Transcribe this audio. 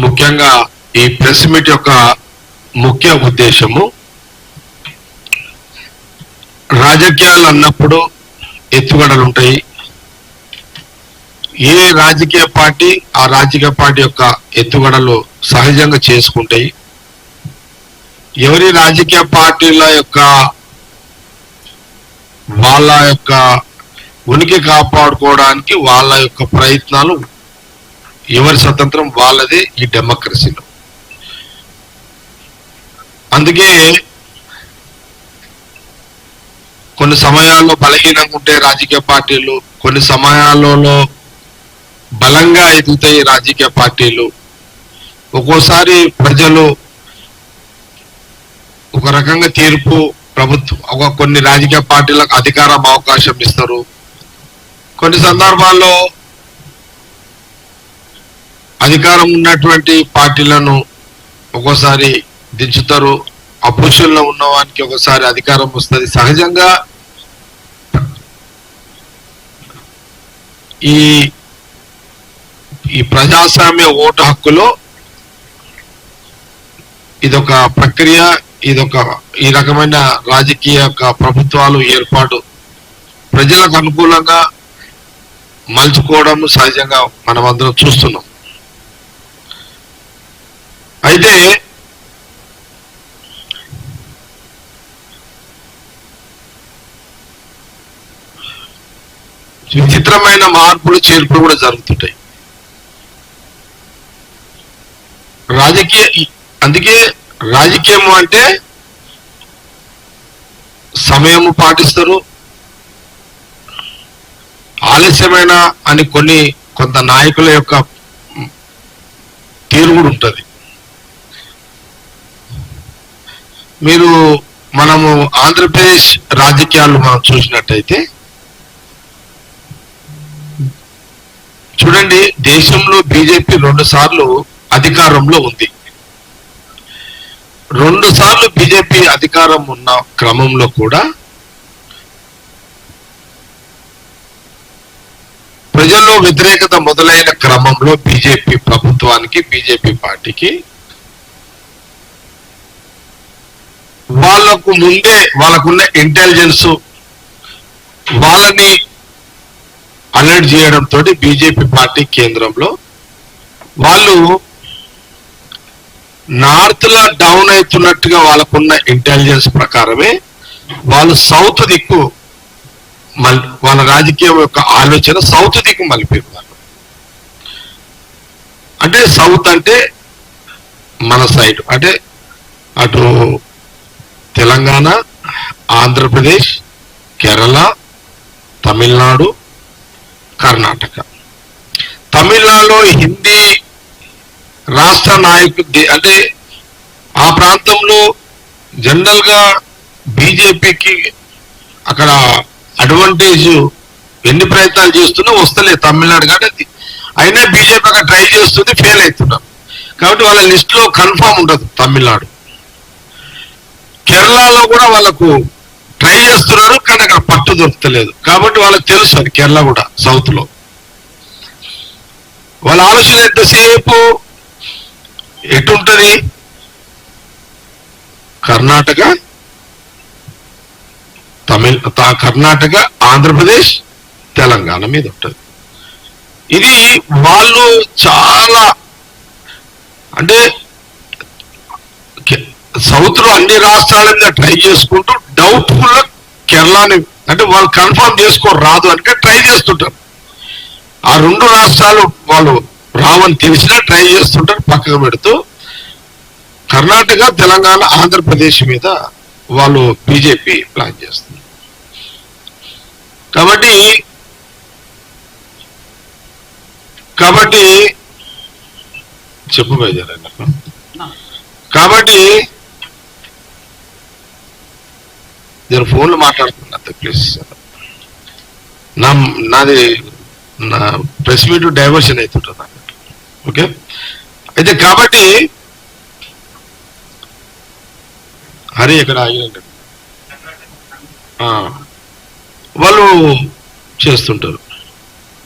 ముఖ్యంగా ఈ press meet యొక్క ముఖ్య ఉద్దేశము రాజకీయాలు అన్నప్పుడు ఎత్తుగడలు ఉంటాయి. ఏ రాజకీయ పార్టీ ఆ రాజకీయ పార్టీ యొక్క ఎత్తుగడలు సహజంగా చేసుకుంటాయి. ఎవరి రాజకీయ పార్టీల యొక్క వాళ్ళ యొక్క ఉనికి కాపాడుకోవడానికి వాళ్ళ యొక్క ప్రయత్నాలు, ఎవరి స్వతంత్రం వాళ్ళదే ఈ డెమోక్రసీలో. అందుకే కొన్ని సమయాల్లో బలహీనంగా ఉంటే రాజకీయ పార్టీలు, కొన్ని సమయాలలో బలంగా ఎదుగుతాయి రాజకీయ పార్టీలు. ఒక్కోసారి ప్రజలు ఒక రకంగా తీర్పు ప్రభుత్వం కొన్ని రాజకీయ పార్టీలకు అధికారం అవకాశం ఇస్తారు. కొన్ని సందర్భాల్లో అధికారం ఉన్నటువంటి పార్టీలను ఒక్కోసారి దించుతారు. అపోజిషన్లో ఉన్న వానికి ఒకసారి అధికారం వస్తుంది. సహజంగా ఈ ప్రజాస్వామ్య ఓటు హక్కులో ఇదొక ప్రక్రియ, ఈ రకమైన రాజకీయ ప్రభుత్వాలు ఏర్పాటు ప్రజలకు అనుకూలంగా మలుచుకోవడం సహజంగా మనం అందరం చూస్తున్నాం. అయితే విచిత్రమైన మార్పులు చేర్పులు కూడా జరుగుతుంటాయి అందుకే రాజకీయం అంటే సమయము పాటిస్తారు. ఆలస్యమైన అని కొంత నాయకుల యొక్క తీరు కూడా ఉంటుంది. మనము ఆంధ్రప్రదేశ్ రాజకీయాలు మనం చూసినట్టయితే చూడండి, దేశంలో బీజేపీ 2 సార్లు అధికారంలో ఉంది. 2 సార్లు బీజేపీ అధికారం ఉన్న క్రమంలో కూడా ప్రజల్లో వ్యతిరేకత మొదలైన క్రమంలో బీజేపీ ప్రభుత్వానికి, బీజేపీ పార్టీకి వాళ్లకు ముందే వాళ్ళకున్న ఇంటెలిజెన్స్ వాళ్ళని అలర్ట్ చేయడంతో బీజేపీ పార్టీ కేంద్రంలో వాళ్ళు నార్త్ లో డౌన్ అవుతున్నట్టుగా వాళ్ళకున్న ఇంటెలిజెన్స్ ప్రకారమే వాళ్ళు సౌత్ దిక్కు వాళ్ళ రాజకీయం యొక్క ఆలోచన సౌత్ దిక్కు మలిపారు. అంటే సౌత్ అంటే మన సైడ్, అంటే అటు తెలంగాణ, ఆంధ్రప్రదేశ్, కేరళ, తమిళనాడు, కర్ణాటక. తమిళనాడులో హిందీ రాష్ట్ర నాయకుడు, అంటే ఆ ప్రాంతంలో జనరల్ గా బీజేపీకి అక్కడ అడ్వాంటేజ్ ఎన్ని ప్రయత్నాలు చేస్తున్నా వస్తలేదు తమిళనాడు. కాబట్టి అయినా బీజేపీ అక్కడ ట్రై చేస్తుంది, ఫెయిల్ అవుతున్నారు. కాబట్టి వాళ్ళ లిస్ట్ లో కన్ఫామ్ ఉండదు తమిళనాడు. కేరళలో కూడా వాళ్ళకు ట్రై చేస్తున్నారు, కానీ అక్కడ పట్టు దొరుకుతలేదు. కాబట్టి వాళ్ళకి తెలుసు అది కేరళ కూడా సౌత్ లో. వాళ్ళ ఆలోచన ఎంతసేపు ఎటుంటది, కర్ణాటక, కర్ణాటక, ఆంధ్రప్రదేశ్, తెలంగాణ మీద ఉంటుంది. ఇది వాళ్ళు చాలా, అంటే సౌత్ లో అన్ని రాష్ట్రాల మీద ట్రై చేసుకుంటూ డౌట్ఫుల్ కేరళని, అంటే వాళ్ళు కన్ఫర్మ్ చేసుకోరు రాదు అంటే ట్రై చేస్తుంటారు. ఆ 2 రాష్ట్రాలు వాళ్ళు రావని తెలిసినా ట్రై చేస్తుంటారు, పక్కకు పెడుతూ కర్ణాటక, తెలంగాణ, ఆంధ్రప్రదేశ్ మీద వాళ్ళు బీజేపీ ప్లాన్ చేస్తుంది. కాబట్టి చెప్పు బయలుదేరండి. కాబట్టి నేను ఫోన్లో మాట్లాడుతున్నా, ప్లీజ్. నాది ప్రెస్ మీట్ డైవర్షన్ అవుతుంటుంది. ఓకే, అయితే కాబట్టి హరి ఇక్కడ ఆగినండి వాళ్ళు చేస్తుంటారు.